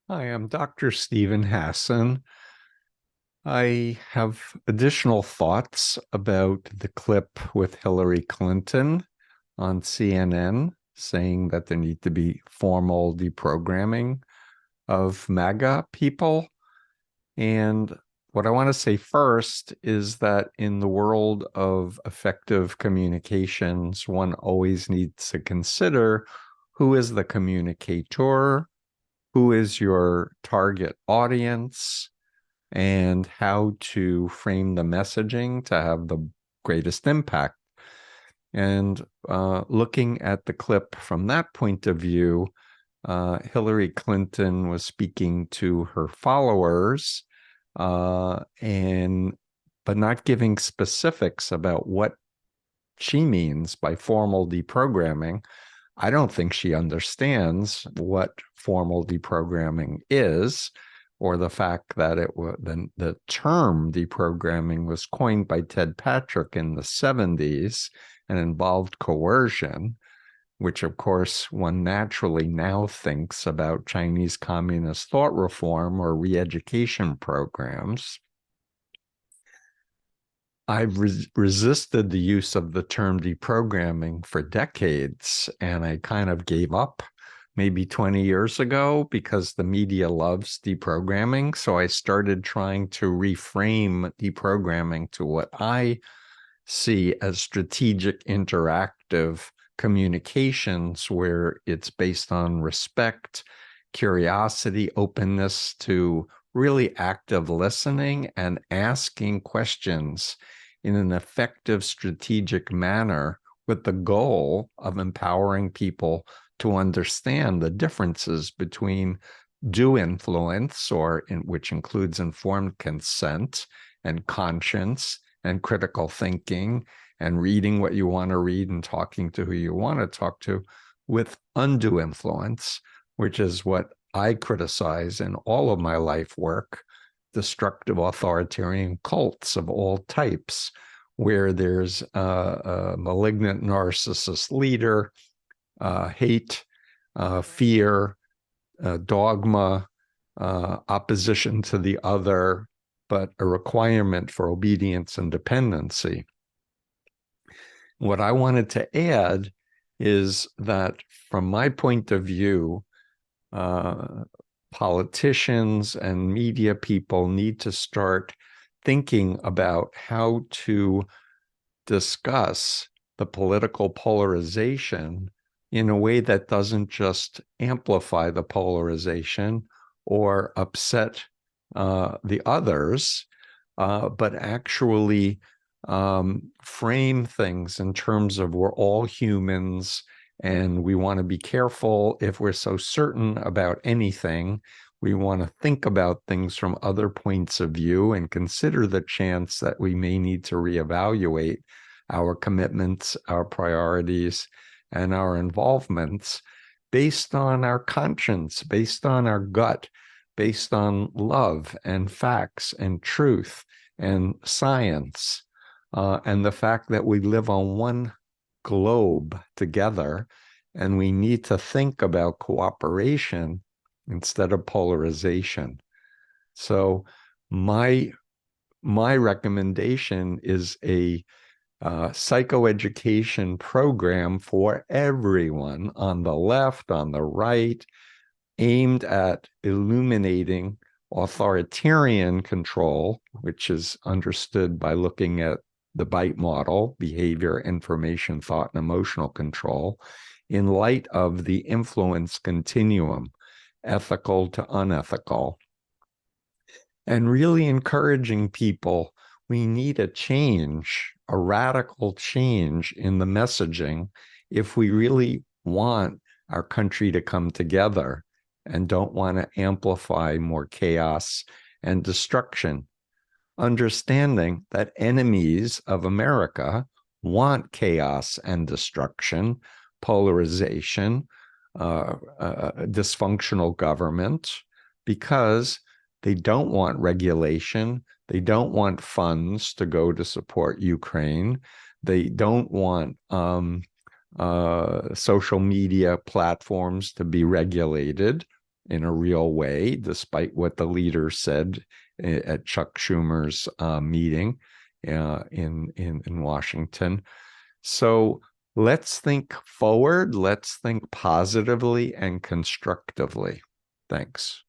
Hi, I'm Dr. Stephen Hassan. I have additional thoughts about the clip with Hillary Clinton on CNN saying that there need to be formal deprogramming of MAGA people. And what I want to say first is that in the world of effective communications, one always needs to consider who is the communicator, who is your target audience, and how to frame the messaging to have the greatest impact. And looking at the clip from that point of view, Hillary Clinton was speaking to her followers, and but not giving specifics about what she means by formal deprogramming. I don't think she understands what formal deprogramming is, or the fact that the term deprogramming was coined by Ted Patrick in the 70s and involved coercion, which of course one naturally now thinks about Chinese Communist thought reform or re-education programs. I've resisted the use of the term deprogramming for decades, and I kind of gave up maybe 20 years ago because the media loves deprogramming. So I started trying to reframe deprogramming to what I see as strategic interactive communications, where it's based on respect, curiosity, openness to really active listening and asking questions in an effective strategic manner with the goal of empowering people to understand the differences between due influence, which includes informed consent and conscience and critical thinking and reading what you want to read and talking to who you want to talk to, with undue influence, which is what I criticize in all of my life work: destructive authoritarian cults of all types, where there's a malignant narcissist leader, hate, fear, dogma, opposition to the other, but a requirement for obedience and dependency. What I wanted to add is that, from my point of view, politicians and media people need to start thinking about how to discuss the political polarization in a way that doesn't just amplify the polarization or upset the others, but actually frame things in terms of we're all humans and we want to be careful if we're so certain about anything. We want to think about things from other points of view and consider the chance that we may need to reevaluate our commitments, our priorities, and our involvements based on our conscience, based on our gut, based on love and facts and truth and science, and the fact that we live on one globe together, and we need to think about cooperation instead of polarization. So my recommendation is a psychoeducation program for everyone on the left, on the right, aimed at illuminating authoritarian control, which is understood by looking at the BITE model: behavior, information, thought, and emotional control, in light of the influence continuum, ethical to unethical, and really encouraging people. We need a change, a radical change in the messaging if we really want our country to come together and don't want to amplify more chaos and destruction. Understanding that enemies of America want chaos and destruction, polarization, dysfunctional government, because they don't want regulation. They don't want funds to go to support Ukraine. They don't want social media platforms to be regulated. in a real way, despite what the leader said at Chuck Schumer's meeting in Washington. So let's think forward, let's think positively and constructively. Thanks.